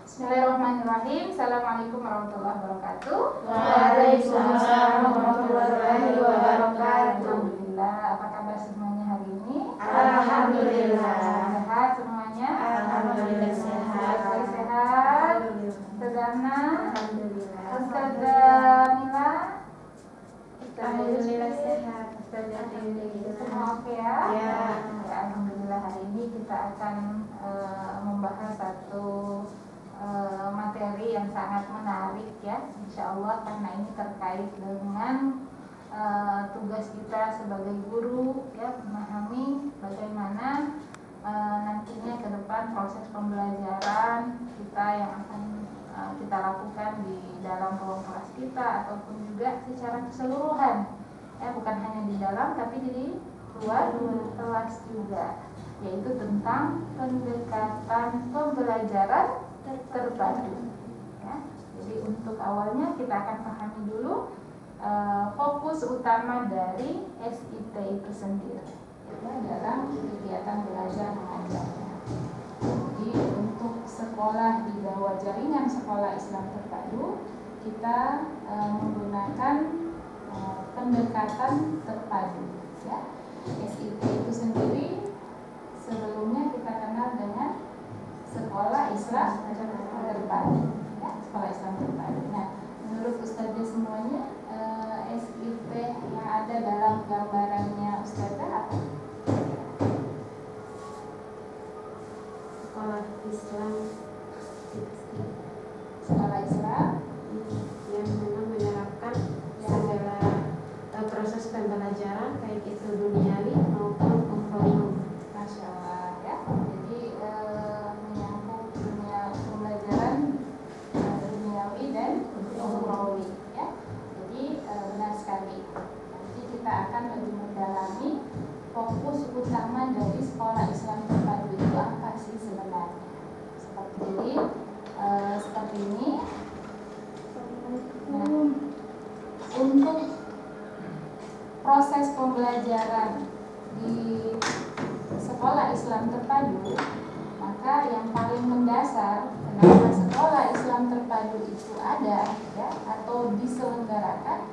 Bismillahirrahmanirrahim. Assalamualaikum warahmatullahi wabarakatuh. Waalaikumsalam warahmatullahi wabarakatuh. Alhamdulillah. Apa kabar semuanya hari ini? Alhamdulillah. Sehat semuanya? Alhamdulillah sehat. Sehat. Sederhana. Alhamdulillah. Ustazah Mila. Alhamdulillah sehat. Semua oke ya? Ya. Alhamdulillah, hari ini kita akan membahas satu materi yang sangat menarik ya, insya Allah, karena ini terkait dengan tugas kita sebagai guru ya, memahami bagaimana nantinya ke depan proses pembelajaran kita yang akan kita lakukan di dalam ruang kelas kita ataupun juga secara keseluruhan ya, bukan hanya di dalam tapi di luar kelas juga, yaitu tentang pendekatan pembelajaran terpadu ya. Jadi untuk awalnya kita akan pahami dulu fokus utama dari SIT itu sendiri ya, dalam kegiatan belajar mengajarnya. Jadi untuk sekolah di bawah jaringan sekolah Islam terpadu, kita menggunakan pendekatan terpadu ya. SIT itu sendiri sebelumnya kita kenal dengan sekolah Islam terpadu ya, sekolah Islam terpadu. Nah, menurut Ustazah semuanya SIT yang ada dalam gambarannya Ustazah apa? Sekolah Islam. Sekolah Islam yang memang menerapkan segala proses pembelajaran baik itu duniawi maupun ukhrawi. Masya Allah ya. Jadi menyangkut dunia pembelajaran duniawi dan ukhrawi ya. Jadi benar sekali. Nanti kita akan lebih mendalami fokus utama dari sekolah Islam terpadu itu apa sih sebenarnya. Seperti ini. Nah, untuk proses pembelajaran di sekolah Islam terpadu, maka yang paling mendasar kenapa sekolah Islam terpadu itu ada ya, atau diselenggarakan,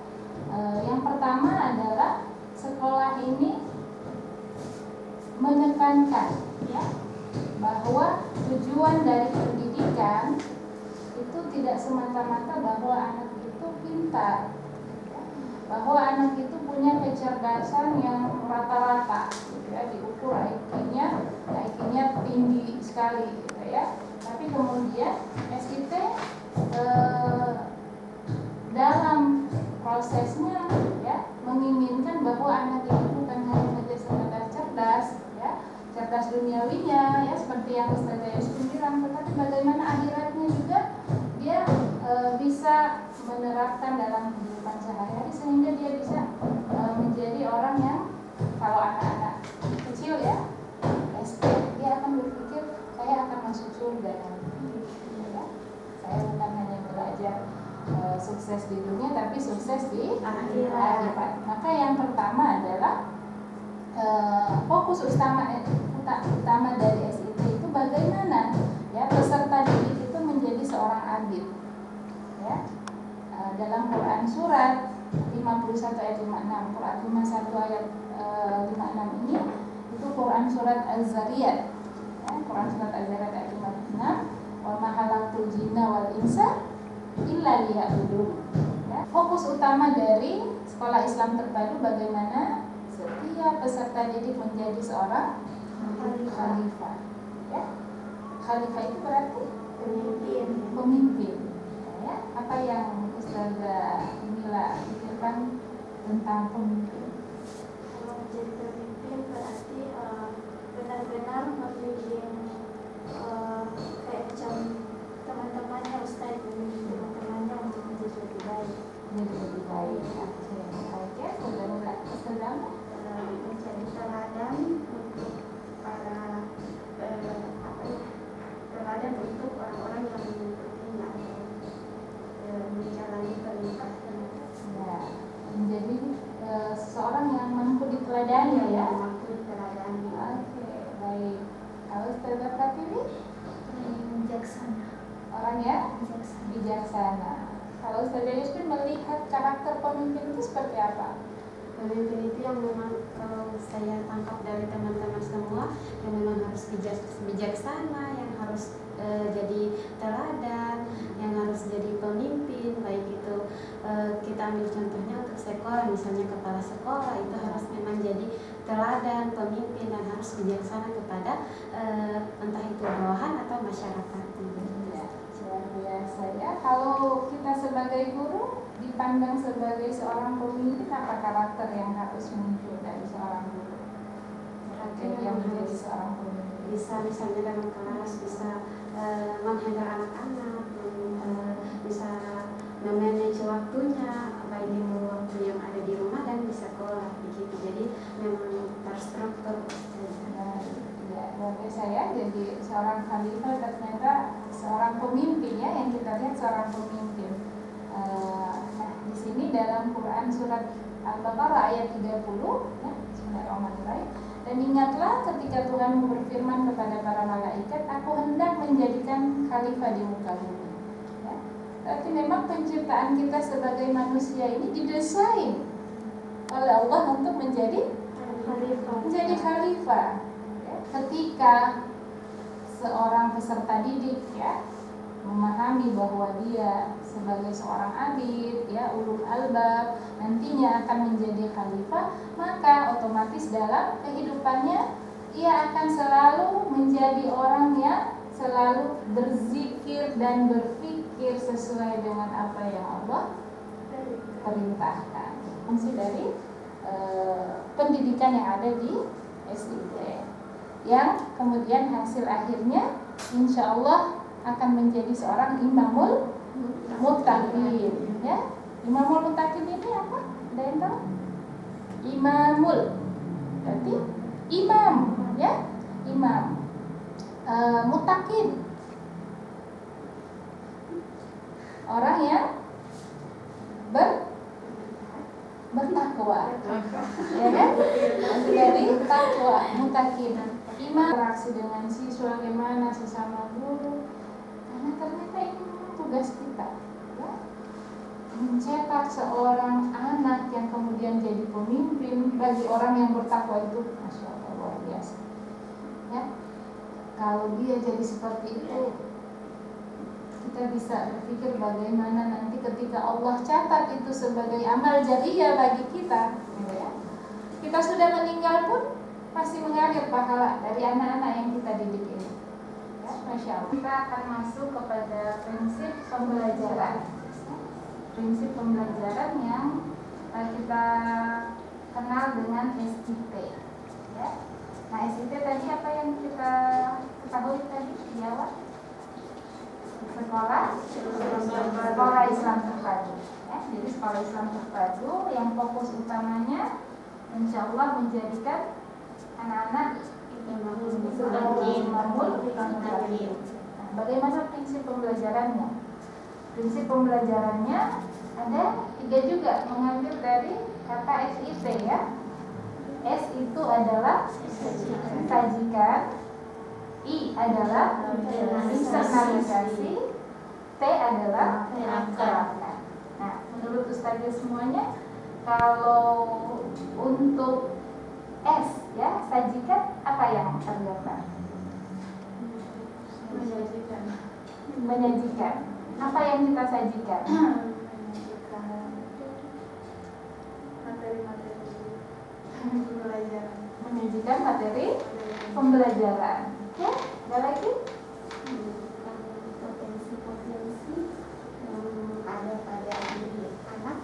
yang pertama adalah sekolah ini menekankan ya, bahwa tujuan dari pendidikan itu tidak semata-mata bahwa anak itu pintar, bahwa anak itu punya kecerdasan yang rata-rata gitu ya, diukur IQ-nya tinggi sekali gitu ya. Tapi kemudian SIT dalam prosesnya ya, menginginkan bahwa anak itu bukan hanya saja sekedar cerdas ya, cerdas duniawinya ya, seperti yang Ustazah Yusuf bilang, tetapi bagaimana akhiratnya juga dia bisa menerapkan dalam kehidupan sehari-hari, sehingga dia bisa menjadi orang yang, kalau anak-anak kecil ya SD, dia akan berpikir saya akan masuk surga nanti ya. Saya bukan hanya belajar sukses di dunia tapi sukses di akhirat. Maka yang pertama adalah fokus utama dari SIT itu bagaimana ya peserta didik itu menjadi seorang abid ya. Dalam Quran surat 51 ayat 56, Quran 51 ayat 56 ini itu Quran surat Az-Zariyat ya, Quran surat Az-Zariyat ayat 56, wa ma khalaqtul jinna wal insa illa liya'budun ya. Fokus utama dari sekolah Islam terpadu bagaimana setiap peserta didik menjadi seorang khalifah ya. Khalifah itu berarti pemimpin ya. Apa yang Ustazah Mila pikirkan tentang pemimpin? Kalau menjadi pemimpin berarti benar-benar membimbing kayak macam teman-temannya, Ustaz membimbing teman-temannya untuk menjadi lebih baik. Jadi lebih baik. Oke, Ustazah Menjadi teladan untuk para teladan untuk orang-orang yang mengikutinya, menjalani perintah ya, menjadi seorang yang mampu diteladani ya. mampu diteladani. Oke, baik. Kalau Ustazah Pratiwi? Bijaksana. orang yang bijaksana. Kalau Ustaz Yusuf melihat karakter pemimpin itu seperti apa? Pemimpin itu yang memang kalau saya tangkap dari teman-teman semua, yang memang harus bijaksana, yang harus jadi teladan, yang harus jadi pemimpin. Baik itu kita ambil contohnya untuk sekolah, misalnya kepala sekolah itu harus memang jadi teladan, pemimpin, dan harus bijaksana kepada entah itu bawahan atau masyarakat. Luar biasa ya. Kalau kita sebagai guru dipandang sebagai seorang pemimpin, apa karakter yang harus muncul dari seorang guru? Yang menjadi seorang pemimpin Bisa misalnya dalam kelas bisa menghandle anak-anak, bisa memanage waktunya, baik itu waktu yang ada di rumah dan di sekolah begitu. Jadi memang terstruktur. Bagi saya jadi seorang khalifah ternyata seorang pemimpin ya, yang kita lihat seorang pemimpin. Nah di sini dalam Quran surat Al-Baqarah ayat 30 ya, Bismillahirrahmanirrahim. Dan ingatlah ketika Tuhan berfirman kepada para malaikat, aku hendak menjadikan khalifah di muka bumi. Ya. Tapi memang penciptaan kita sebagai manusia ini didesain oleh Allah untuk menjadi khalifah. Ketika seorang peserta didik ya memahami bahwa dia sebagai seorang abid ya ulul albab nantinya akan menjadi khalifah, maka otomatis dalam kehidupannya ia akan selalu menjadi orang yang selalu berzikir dan berpikir sesuai dengan apa yang Allah perintahkan. Fungsi dari pendidikan yang ada di SIT, yang kemudian hasil akhirnya insya Allah akan menjadi seorang imamul muttaqin ya. Imamul muttaqin ini apa? Ada yang tahu? Imamul berarti imam ya, imam. Muttaqin orang yang bertakwa ya kan? Dari takwa, muttaqin. Imam interaksi dengan siswa bagaimana sesama guru, karena ternyata ini tugas kita ya, mencetak seorang anak yang kemudian jadi pemimpin bagi orang yang bertakwa itu masya Allah luar biasa ya. Kalau dia jadi seperti itu, kita bisa berpikir bagaimana nanti ketika Allah catat itu sebagai amal jariyah bagi kita gitu ya. Kita sudah meninggal pun masih mengalir pahala dari anak-anak yang kita didik ini ya, masya Allah. Kita akan masuk kepada prinsip pembelajaran. Prinsip pembelajaran yang kita kenal dengan SIT ya. Nah SIT tadi apa yang kita ketahui tadi di awal? Sekolah Islam terpadu ya. Jadi sekolah Islam terpadu yang fokus utamanya insya Allah menjadikan anak-anak imamul muttaqin. Nah, bagaimana prinsip pembelajarannya? Prinsip pembelajarannya ada 3 juga, mengambil dari kata SIT ya. S itu adalah sajikan, I adalah internalisasi, T adalah terapkan. Nah, menurut Ustazah semuanya, kalau untuk S ya, sajikan apa yang tergambar? Menyajikan. Apa yang kita sajikan? Menyajikan materi pembelajaran. Ya, ada lagi? Potensi-potensi yang ada pada diri anak.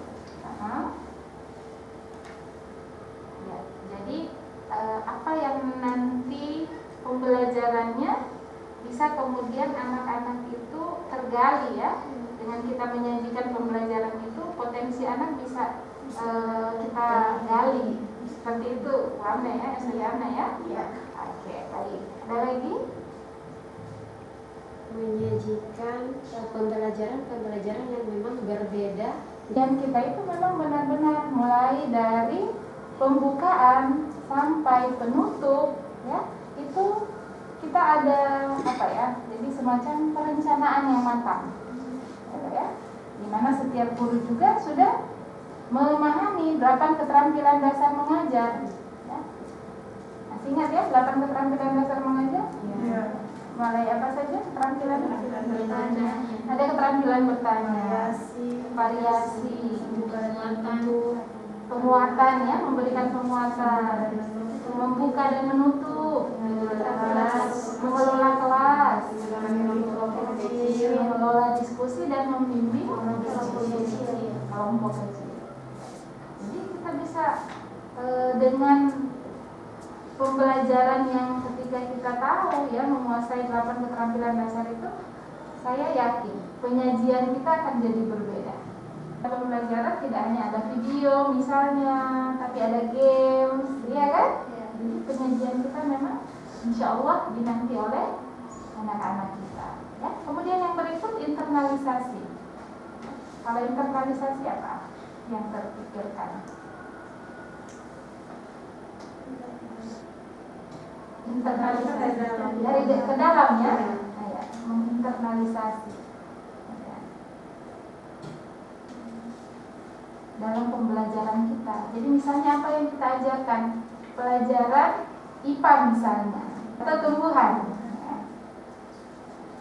Ya, jadi apa yang nanti pembelajarannya bisa kemudian anak-anak itu tergali ya, dengan kita menyajikan pembelajaran itu potensi anak bisa kita gali seperti itu. Wame ya, Seliana ya. Ya. Oke, baik. Ada lagi? Menyajikan pembelajaran yang memang berbeda. Dan kita itu memang benar-benar mulai dari pembukaan sampai penutup ya, itu kita ada apa ya? Jadi semacam perencanaan yang matang, ya. Dimana setiap guru juga sudah memahami 8 keterampilan dasar mengajar. Ya. Masih ingat ya 8 keterampilan dasar mengajar? Iya. Mulai apa saja keterampilan? Bertanya. Ada keterampilan bertanya, variasi, penguatan ya, memberikan penguatan, membuka dan menutup, mengelola kelas, mengelola diskusi dan membimbing kelompok kecil. Jadi kita bisa dengan pembelajaran yang ketika kita tahu ya menguasai 8 keterampilan dasar itu, saya yakin penyajian kita akan jadi berbeda. Pembelajaran tidak hanya ada video misalnya, tapi ada games, iya kan? Jadi penyajian kita memang insya Allah dinanti oleh anak-anak kita. Ya. Kemudian yang berikut internalisasi. Kalau internalisasi apa yang terpikirkan? Internalisasi dari ke dalam ya, menginternalisasi dalam pembelajaran kita. Jadi misalnya apa yang kita ajarkan, pelajaran IPA misalnya atau tumbuhan,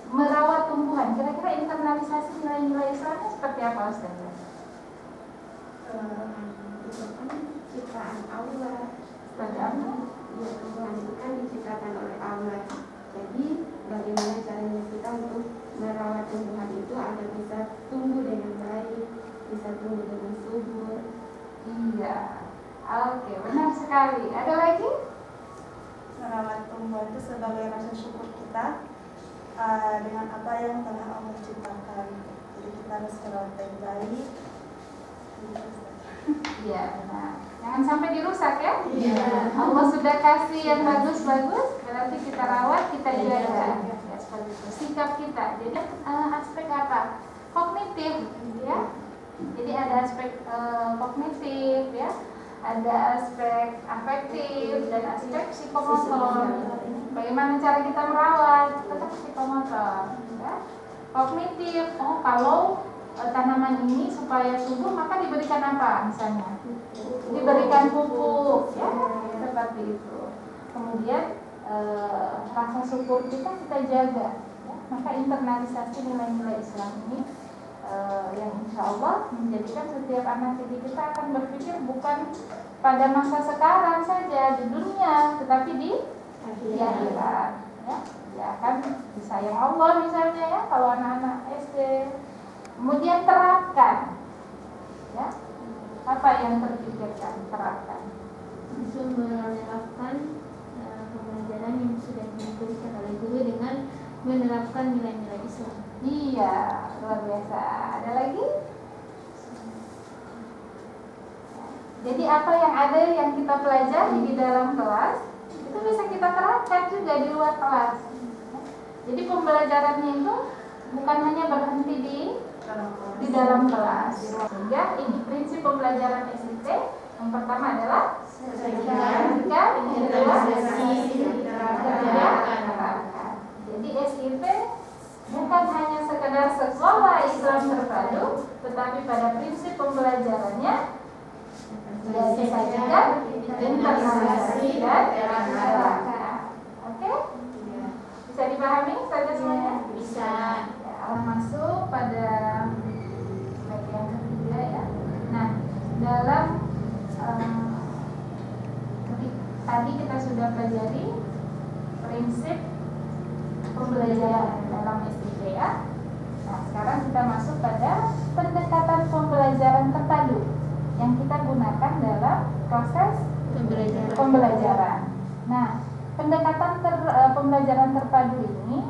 merawat tumbuhan. Kira-kira internalisasi nilai-nilai Islamnya seperti apa, Ustaz? Itu kan ciptaan Allah. Seperti apa? Ya, tumbuhan itu kan diciptakan oleh Allah. Jadi bagaimana caranya kita untuk merawat tumbuhan itu agar bisa tumbuh dengan baik, bisa tumbuh dengan subur. Iya. Oke, benar sekali. Ada lagi? Merawat tumbuhan itu sebagai rasa syukur kita dengan apa yang telah Allah ciptakan. Jadi kita harus merawat yang baik. Iya, benar. Jangan sampai dirusak ya. Iya. Allah sudah kasih yang bagus-bagus, berarti kita rawat, kita jaga. Ya, seperti itu. Sikap kita. Jadi aspek apa? Kognitif, ya. Jadi ada aspek kognitif, ya. Ada aspek afektif dan aspek psikomotor. Bagaimana cara kita merawat? Tetap psikomotor, ya. Kognitif. Oh, kalau tanaman ini supaya subur maka diberikan apa misalnya? Diberikan pupuk, ya, seperti itu. Kemudian rasa syukur kita jaga, ya. Maka internalisasi nilai-nilai Islam ini yang insya Allah menjadikan setiap anak didik kita akan berpikir bukan pada masa sekarang saja di dunia, tetapi di akhirat, ya. Ya kan disayang Allah misalnya ya kalau anak-anak SD. Kemudian terapkan, ya. Apa yang terpikirkan? Terapkan. Itu menerapkan pembelajaran yang sudah diberikan oleh guru dengan menerapkan nilai-nilai Islam. Iya, luar biasa. Ada lagi? Jadi apa yang ada yang kita pelajari di dalam kelas itu bisa kita terapkan juga di luar kelas. Jadi pembelajarannya itu bukan hanya berhenti di dalam kelas. Sehingga ini prinsip pembelajaran SIP. Yang pertama adalah yang kedua terapkan. Jadi SIP bukan hanya sekedar sekolah Islam terpadu, tetapi pada prinsip pembelajarannya ya disajikan internalisasi dan terapkan. Oke? Bisa dipahami saja semuanya? Bisa. Masuk pada bagian ketiga ya. Nah, dalam tadi kita sudah pelajari prinsip pembelajaran dalam SIP ya. Nah, sekarang kita masuk pada pendekatan pembelajaran terpadu yang kita gunakan dalam proses pembelajaran. Nah, pendekatan pembelajaran terpadu ini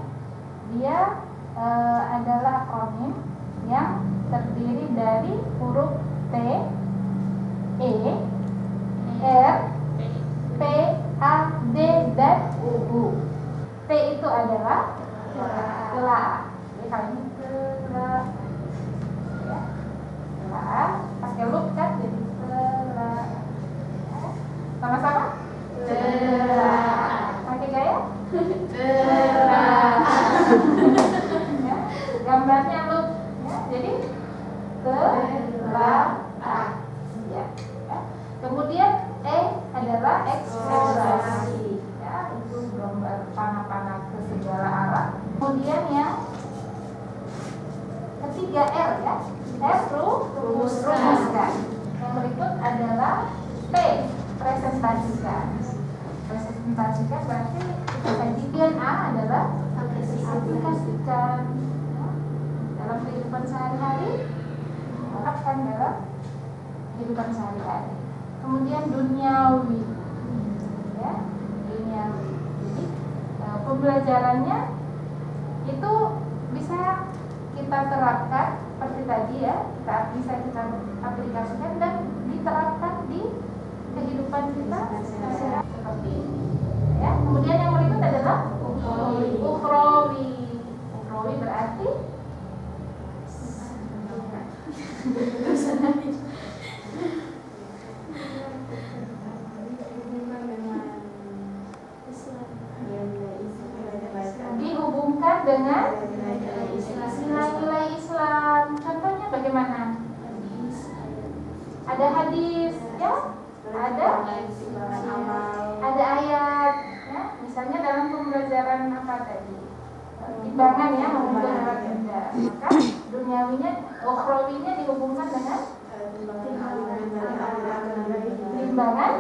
dia adalah akronim yang terdiri dari huruf T, E, R, P, A, D, dan U. T itu adalah telah. Jadi kalau ini telah, ya, telah pakai loop kan jadi telah. Sama-sama? Telah. Pakai gaya? presentasikan. Presentasikan berarti kita kajikan A adalah aplikasikan dalam kehidupan sehari-hari, terapkan dalam kehidupan sehari-hari. Kemudian duniawi, ya, duniawi. Jadi pembelajarannya itu bisa kita terapkan seperti tadi ya, bisa kita aplikasikan dan diterapkan di kehidupan kita seperti ini. Ya, kemudian yang berikut adalah ukhrawi. Ukhrawi berarti dihubungkan dengan nilai-nilai Islam. Contohnya bagaimana? Ada hadis, ya, ada ayat, ya. Misalnya dalam pembelajaran apa tadi? Timbangan, ya, mengukur berat benda. Maka duniawinya, ukhrawinya dihubungkan dengan timbangan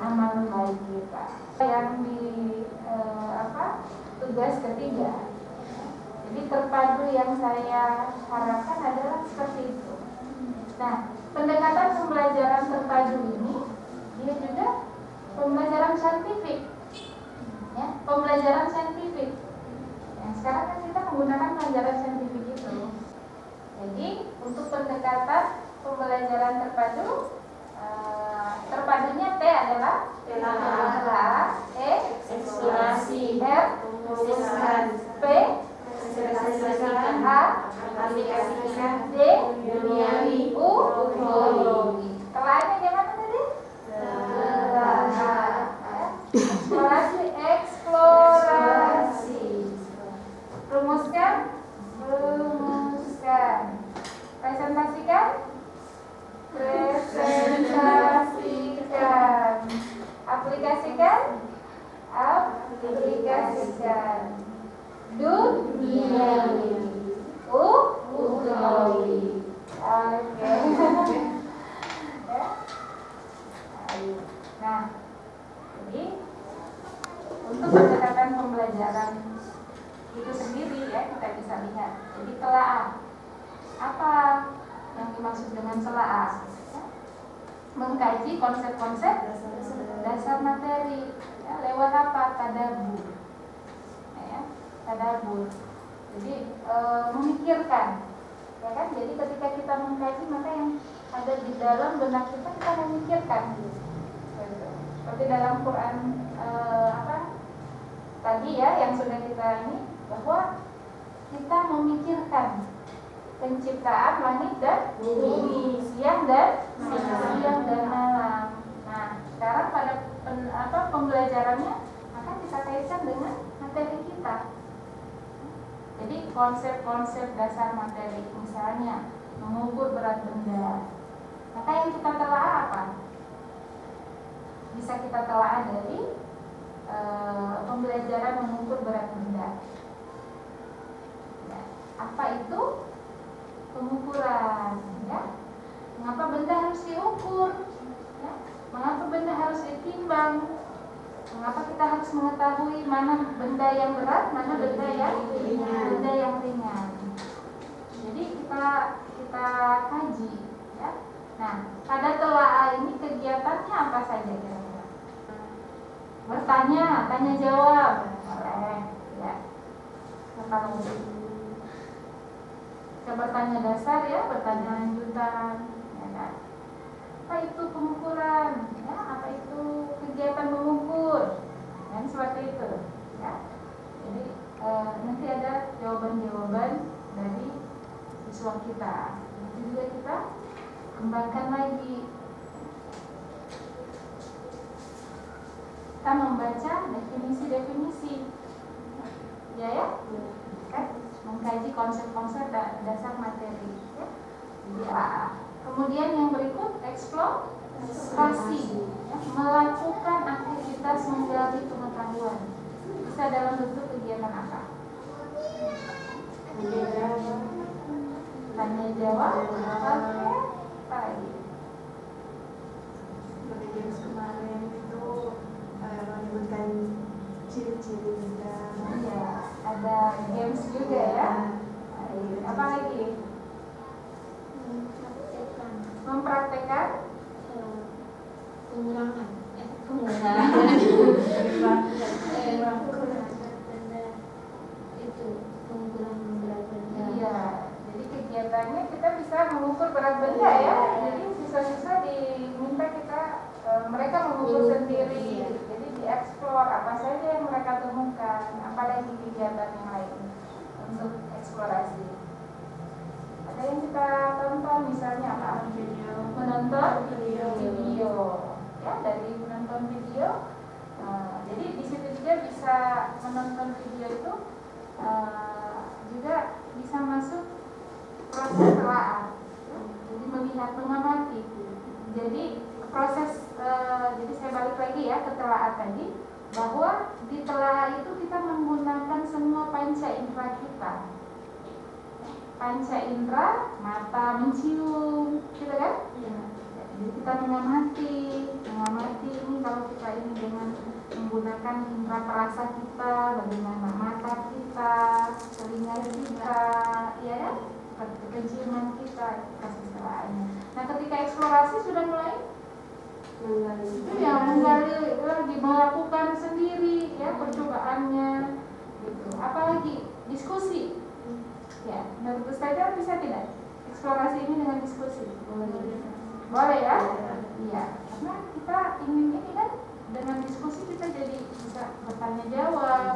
amal baik kita. Yang di tugas ketiga. Jadi terpadu yang saya harapkan adalah seperti itu. Nah, pendekatan pembelajaran terpadu ini dia juga pembelajaran saintifik, ya, pembelajaran saintifik. Yang sekarang kan kita menggunakan pembelajaran saintifik itu. Jadi untuk pendekatan pembelajaran terpadu, terpadunya T adalah telaah, E eksplorasi, R merumuskan, P A aplikasikan, D duniawi, U ukhrawi. Telaahnya gimana tadi? Eksplorasi. Rumuskan. Presentasikan. Aplikasikan. Duniawi, ukhrawi. Oke. Nah, jadi untuk pendekatan pembelajaran itu sendiri, ya, kita bisa lihat. Jadi telaah, apa yang dimaksud dengan telaah? Ya, mengkaji konsep-konsep dasar materi, ya, lewat apa? Tadabbur, ya, tadabbur. Jadi memikirkan, ya kan? Jadi ketika kita mengkaji, maka yang ada di dalam benak kita memikirkan. Seperti dalam Quran tadi, ya, yang sudah kita ini, bahwa kita memikirkan penciptaan langit dan bumi, siang dan malam. Nah, sekarang pada pembelajarannya akan kita kaitkan dengan materi kita. Jadi konsep-konsep dasar materi, misalnya mengukur berat benda. Maka yang kita telaah apa? Bisa kita telaah dari pembelajaran mengukur berat benda. Ya, apa itu pengukuran? Ya, mengapa benda harus diukur? Ya, mengapa benda harus ditimbang? Mengapa kita harus mengetahui mana benda yang berat, mana benda yang ringan? Jadi kita kaji, ya. Nah, pada telaah ini kegiatannya apa saja kira-kira? Bertanya, tanya jawab, boleh, ya. Kalau kita bertanya dasar, ya, bertanya lanjutan, ya kan? Apa itu pengukuran? Ya, apa itu kegiatan mengukur? Dan seperti itu, ya. Jadi nanti ada jawaban-jawaban dari siswa kita. Nanti juga kita kembangkan lagi. Kita membaca definisi-definisi, ya, kan? Mengkaji konsep-konsep dasar materi, ya. Jadi AA. Kemudian yang berikut eksplorasi, ya, melakukan aktivitas menggali pengetahuan. Bisa dalam bentuk kegiatan apa? Tanya jawab, apa lagi? Seperti jenis kemarin itu juga. Iya, ada games juga ya. Apa lagi? Mempraktekkan Pengurangan. Itu pengurangan berat benda. Iya, jadi kegiatannya kita bisa mengukur berat benda ya. Jadi siswa-siswa diminta kita mereka mengukur sendiri. Jadi dieksplor apa saja yang mereka temukan. Apalagi kegiatan yang lain untuk eksplorasi. Ada yang kita tonton misalnya apa? Menonton video. Ya, dari menonton video. Jadi di situ juga bisa menonton video itu juga bisa masuk proses telaah. Jadi melihat, mengamati. Jadi proses jadi saya balik lagi ya ke telaah tadi, bahwa di telaah itu kita menggunakan semua panca indera kita. Panca indera, mata mencium, gitu kan? Jadi kita mengamati ini kalau kita ini dengan menggunakan indera perasa kita, bagaimana mata kita, telinga kita, ya kan? Penciuman kita, kasih telaahnya. Nah, ketika eksplorasi sudah mulai menggali lagi, melakukan sendiri ya percobaannya, gitu. Apalagi diskusi. Ya, menurut Ustazah bisa tidak eksplorasi ini dengan diskusi? Boleh ya? Iya, karena kita ingin ini kan dengan diskusi kita jadi bisa bertanya jawab,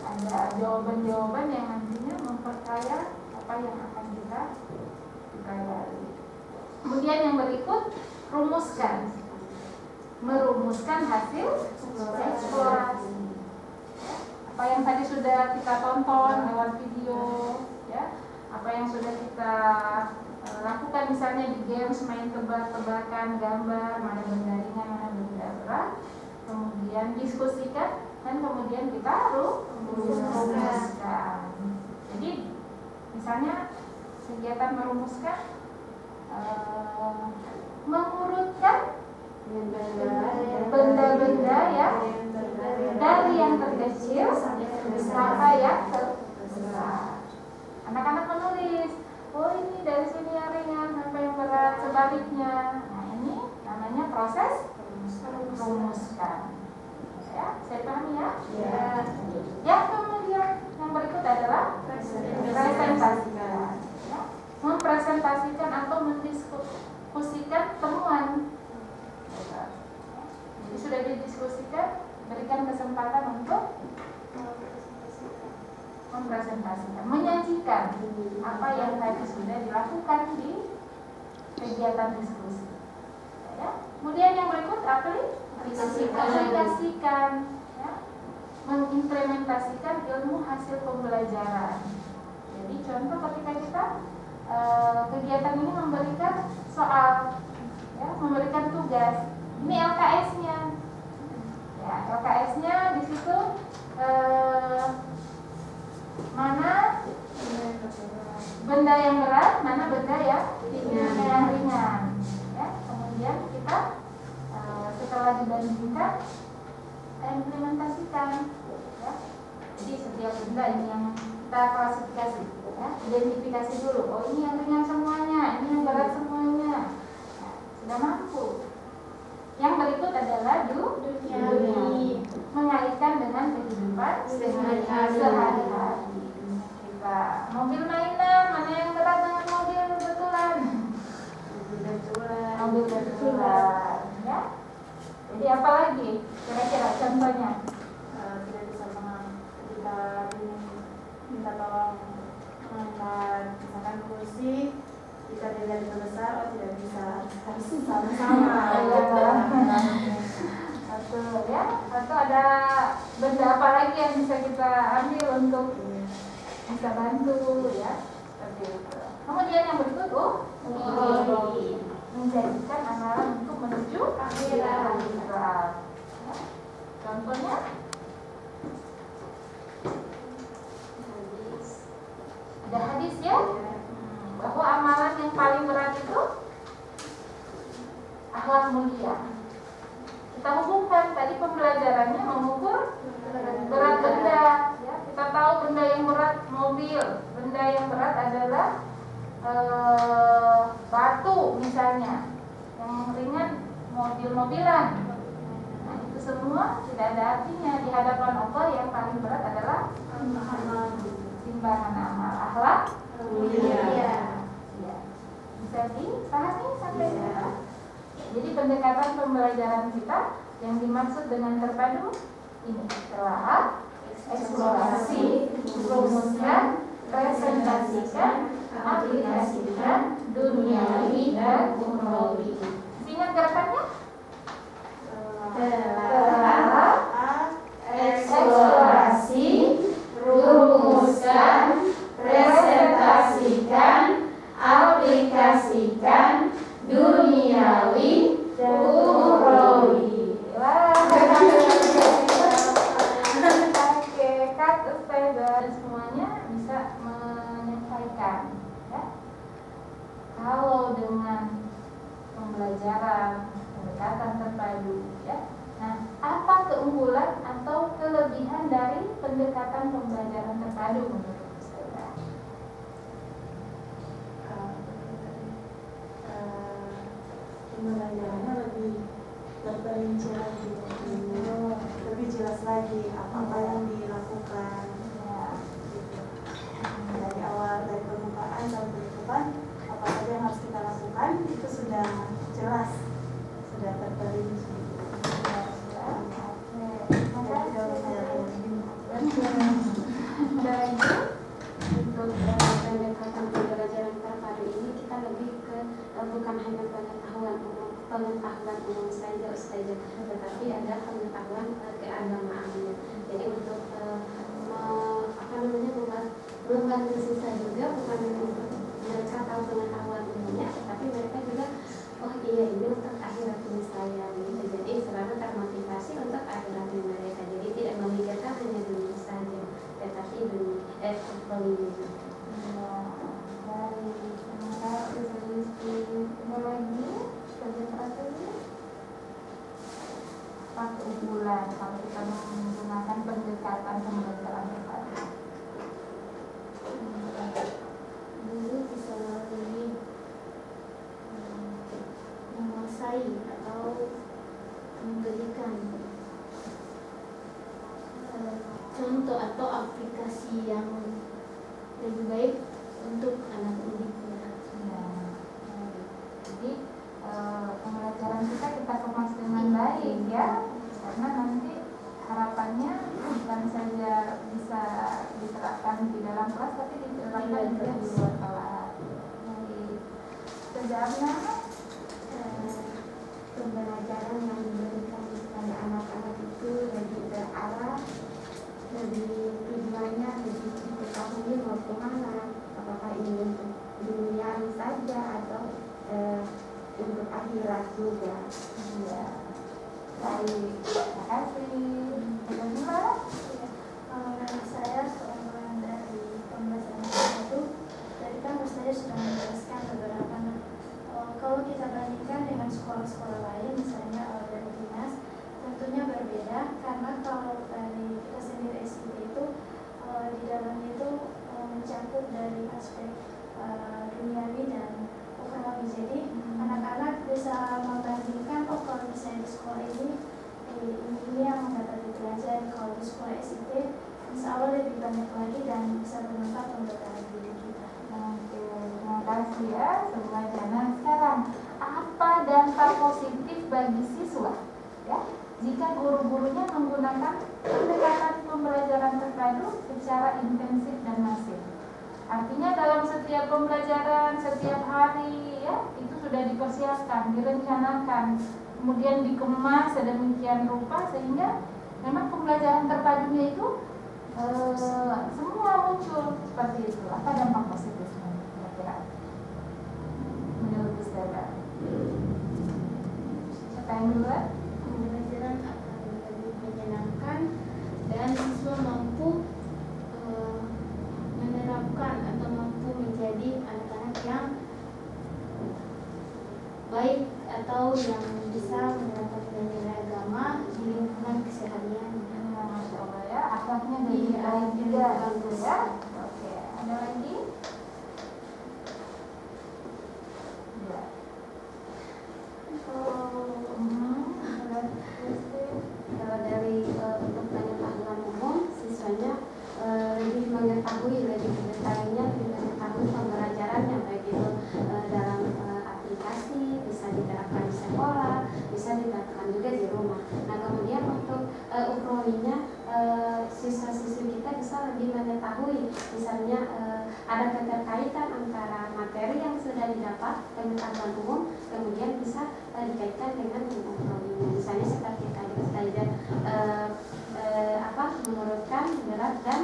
ada jawaban-jawaban yang nantinya memperkaya apa yang akan kita gali. Kemudian yang berikut, rumuskan, merumuskan hasil eksplorasi. Apa yang tadi sudah kita tonton lewat video, ya, apa yang sudah kita lakukan misalnya di games, main tebak-tebakan, gambar, mana benda ringan, mana benda berat, kemudian diskusikan, dan kemudian kita rumuskan. Jadi misalnya kegiatan merumuskan, mengurutkan benda-benda ya dari yang terkecil sampai yang terbesar. Anak-anak menulis, oh ini dari sini yang ringan sampai yang berat, sebaliknya. Nah, ini namanya proses merumuskan. Ya, saya pahami ya? Ya. Yang kemudian yang berikut adalah presentasikan. Ya. Mempresentasikan atau mendiskusikan temuan. Jadi sudah didiskusikan, berikan kesempatan untuk mempresentasikan, menyajikan apa yang tadi sudah dilakukan di kegiatan diskusi. Ya. Kemudian yang berikut aplikasikan, ya. Mengimplementasikan ilmu hasil pembelajaran. Jadi contoh ketika kita kegiatan ini memberikan soal, ya, memberikan tugas. Ini LKS-nya. Ya, LKS-nya di situ mana benda yang berat, mana benda yang ringan. Ya, kemudian kita setelah dibandingkan, kita implementasikan. Ya. Jadi setiap benda ini yang kita klasifikasi, ya, identifikasi dulu. Oh, ini yang ringan semuanya, ini yang berat semuanya. Nah, sudah mampu. Yang berikut adalah dunia, mengaitkan dengan kehidupan sehari-hari. Kita mobil mainan, mana yang berat dengan mobil betulan? Mobil betulan, ya. Jadi apa lagi? Kira-kira contohnya? Tidak bisa ketika minta tolong mengangkat misalkan kursi, jika dilihat itu besar, oh tidak bisa, harus sama-sama. Atau ya, atau ada benda apa lagi yang bisa kita ambil untuk bisa bantu, ya, seperti itu. Kemudian yang berikut, menjadikan amalan untuk menuju akhirat. Ya. Contohnya, ada hadis ya, bahwa amalan yang paling berat itu akhlak mulia. Kita hubungkan tadi tadi pembelajarannya mengukur berat benda. Ya, kita tahu benda yang berat mobil, benda yang berat adalah batu misalnya, yang ringan mobil-mobilan. Nah, itu semua tidak ada artinya di hadapan Allah. Yang paling berat adalah timbangan amal akhlak mulia. Ya. Bisa dipahami sampai sana. Jadi pendekatan pembelajaran kita yang dimaksud dengan terpadu ini telah eksplorasi, rumuskan, presentasikan, aplikasikan, duniawi dan ukhrawi. Ingat gerakannya? Telah eksplorasi, rumuskan, presentasikan, aplikasikan, duniawi dan ukhrawi. Oke, Kak Ustazah semuanya bisa menyampaikan, ya. Kalau dengan pembelajaran pendekatan terpadu, ya. Nah, apa keunggulan atau kelebihan dari pendekatan pembelajaran terpadu menurut Ustazah? Pembelajarannya lebih terperinci lagi, lebih jelas lagi apa yang dilakukan, Ya. gitu. Dari awal, dari permukaan sampai penutupan, apa saja yang harus kita lakukan itu sudah jelas, sudah terperinci. Untuk pendekatan pembelajaran terpadu ini kita lebih ke bukan hanya pengetahuan umum saja Ustazah, tetapi ada pengetahuan keagamaannya. Jadi untuk membantu siswa juga, bukan untuk mereka tahu pengetahuan umumnya, tetapi mereka juga oh iya ini untuk akhiratnya saya gitu. Jadi selalu termotivasi untuk akhiratnya mereka. Jadi tidak memikirkan hanya dunia saja, tetapi dunia ukhrawi. Apa keunggulan kalau kita menggunakan pendekatan pembelajaran terpadu? Guru bisa lebih menguasai atau memberikan contoh atau aplikasi yang lebih baik untuk anak didiknya. Ya. Jadi pembelajaran kita kemas dengan baik, ya, karena nanti harapannya bukan saja bisa diterapkan di dalam kelas, tapi diterapkan juga di luar kelas. Sejauh mana Pembelajaran yang diberikan kepada anak-anak itu lebih terarah, lebih tujuannya lebih diketahui mau kemana, apakah ini untuk dunia saja atau untuk akhirat juga. Ya. Baik, terima kasih. Bagaimana? Menurut saya keunggulan dari pembelajaran itu, tadi kan saya sudah menjelaskan beberapa. Kalau kita bandingkan dengan sekolah-sekolah lain, misalnya dari dinas, tentunya berbeda karena kalau dari kita sendiri SIP itu di dalamnya itu mencakup dari aspek duniawi dan ukhrawi. Jadi anak-anak bisa membandingkan, oh kalau misalnya di sekolah ini yang dapat dipelajari, kalau di sekolah SIP insya Allah lebih banyak lagi dan bisa bermanfaat untuk anak didik kita. Oke, terima kasih ya semuanya. Nah, sekarang apa dampak positif bagi siswa, ya, jika guru-gurunya menggunakan pendekatan pembelajaran terpadu secara intensif dan masif? Artinya dalam setiap pembelajaran, setiap hari, ya, itu sudah dipersiapkan, direncanakan, kemudian dikemas sedemikian rupa sehingga memang pembelajaran terpadunya itu semua muncul seperti itu. Apa dampak positifnya kira-kira menurut Ustazah? Siapa yang duluan? Pembelajaran akan lebih menyenangkan dan siswa mampu menerapkan atau mampu menjadi anak-anak yang baik atau yang bisa menerapkan nilai agama di lingkungan keseharian. Ya, Masya Allah ya, akhlaknya dari baik juga gitu ya. Oke, ada lagi? Ya. Kalau dari untuk pengetahuan umum, siswanya lebih mengetahui, lebih detailnya, lebih mengetahui pembelajarannya, baik itu dalam aplikasi, bisa diterapkan di sekolah, bisa diterapkan juga di rumah. Nah, kemudian untuk ukrowinya, siswa-siswi kita bisa lebih mengetahui, misalnya ada keterkaitan antara materi yang sudah didapat pengetahuan umum, kemudian bisa dikaitkan dengan ukrowinya. Misalnya seperti tadi Ustazah mengurutkan berat dan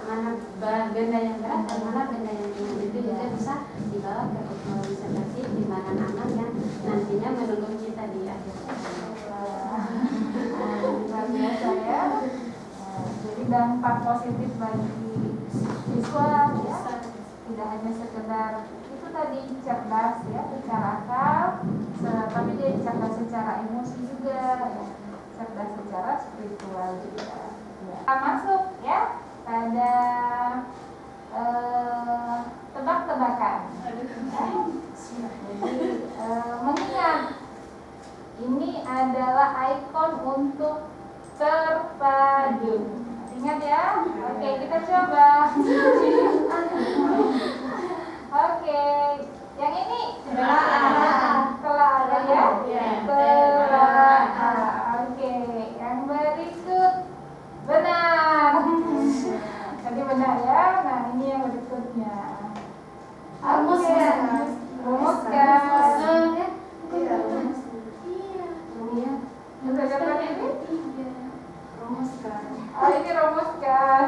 mana benda yang berat dan mana benda yang ringan, itu juga bisa dibawa ke ukrowi seperti timbangan amal yang nantinya menunggu kita di akhir. Luar biasa ya. Jadi dampak positif bagi siswa ya, tidak hanya sekedar itu tadi cerdas ya secara akal, tapi dia cerdas secara emosi juga ya, cerdas secara spiritual juga ya. Kita masuk ya pada tebak-tebakan ya. Jadi mengingat ini adalah ikon untuk terpadu. Ingat ya? Oke, kita coba. Oke, yang ini telah ada ya? Telah. Oke, yang berikut benar. Tadi benar ya? Nah, ini yang berikutnya. Rumuskan. Sudah dapat ini? Rumuskan. Oh, ini rumuskan.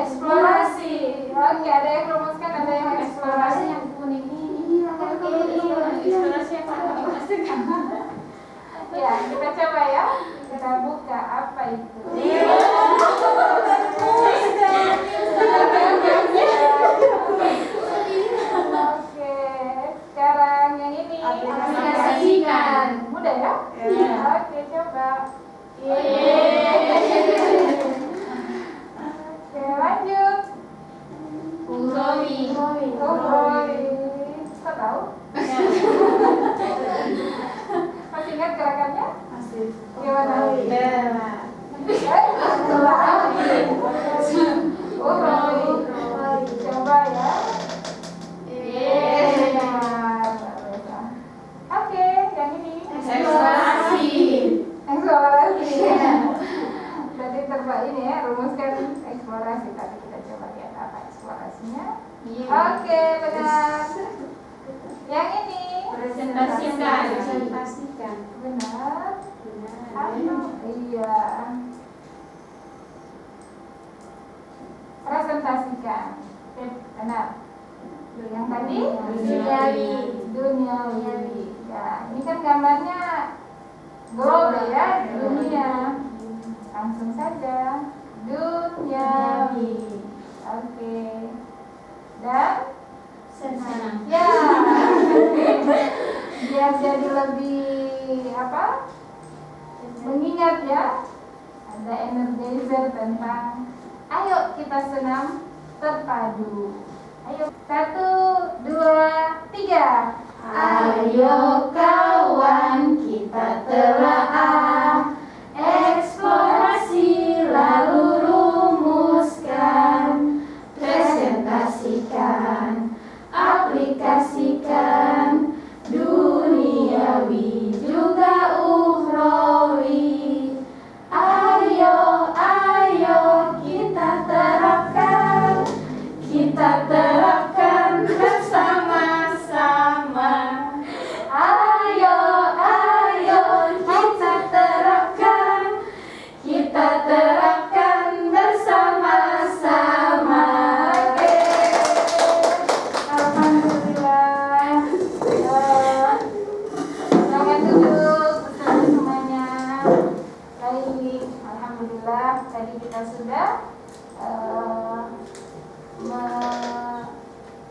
Eksplorasi. Oke, ada yang rumuskan, ada yang eksplorasi. Yang kuning ini. Eksplorasi apa? Ya, kita coba ya. Kita buka apa itu. Oke, sekarang yang ini Aplikasikan. mudah ya? Oke, coba. Oke, lanjut. Ukrowi. Kok tahu? Masih ingat gerakannya? Gimana? Coba ya. Oke, yang ini. Eksplorasi. Berarti terbaik ini ya, rumuskan eksplorasi. Tapi kita coba lihat apa eksplorasinya. Oke, benar. Yang ini. Presentasikan. Benar. Iya. Presentasikan. Oke, benar. Yang tadi duniawi. Ya, ini kan gambarnya global ya, dunia. Langsung saja duniawi. Oke. Dan ya, biar jadi lebih mengingat ya, ada energizer tentang ayo kita senam terpadu. Ayo, 1, 2, 3. Ayo kawan kita telaah, eksplorasi lalu rumuskan, presentasikan, aplikasikan, duniawi juga ukhrawi. Ayo kita terapkan bersama-sama. Ayo kita terapkan bersama-sama. Alhamdulillah. Selamat duduk semuanya. Baik, alhamdulillah tadi kita sudah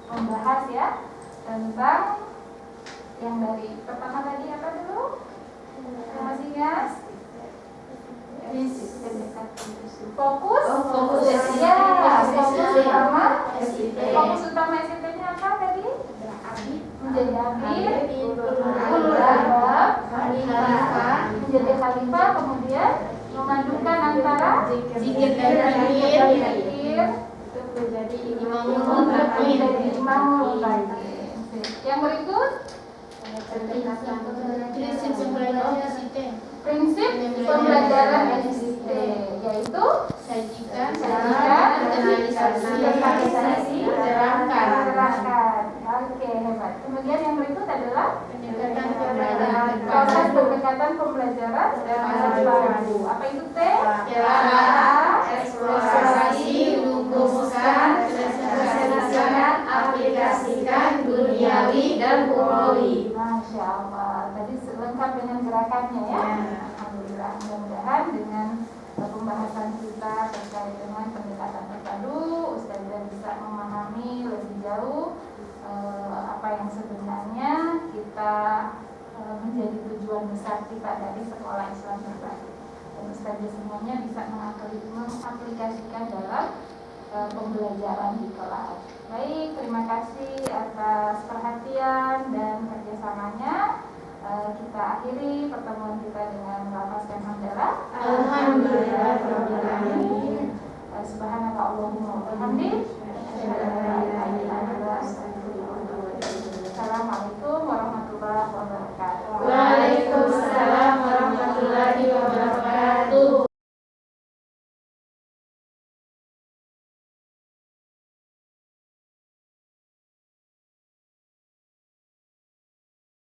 membahas ya tentang yang dari pertama tadi apa dulu? Yang masih ingat? Fokus. Ya, fokus utama SIT-nya apa tadi? Menjadi abid, ulul albab, menjadi khalifah, kemudian memadukan antara zikir dan zikir menjadi menjadi imamul mutakin. Yang berikut prinsip pembelajaran SIT, yaitu sajikan, internalisasi, terangkan. Oke, hebat. Kemudian yang berikut adalah Pendekatan pembelajaran proses pendekatan pembelajaran baru. Apa itu T? Telah eksplorasi, rumuskan, presentasikan, aplikasikan duniawi dan ukhrawi. Masya Allah. Tadi lengkap dengan gerakannya ya. Alhamdulillah. Mudah-mudahan dengan pembahasan kita terkait dengan pendekatan terpadu, Ustazah bisa memahami lebih jauh apa yang sebenarnya kita menjadi tujuan besar kita dari sekolah Islam terpadu. Dan Ustazah semuanya bisa mengaplikasikan dalam pembelajaran di kelas. Baik, terima kasih atas perhatian dan kerjasamanya. Kita akhiri pertemuan kita dengan melafazkan hamdalah. Alhamdulillah. Subhanaka Allahumma wa bihamdik, asyhadu an la ilaha illa anta,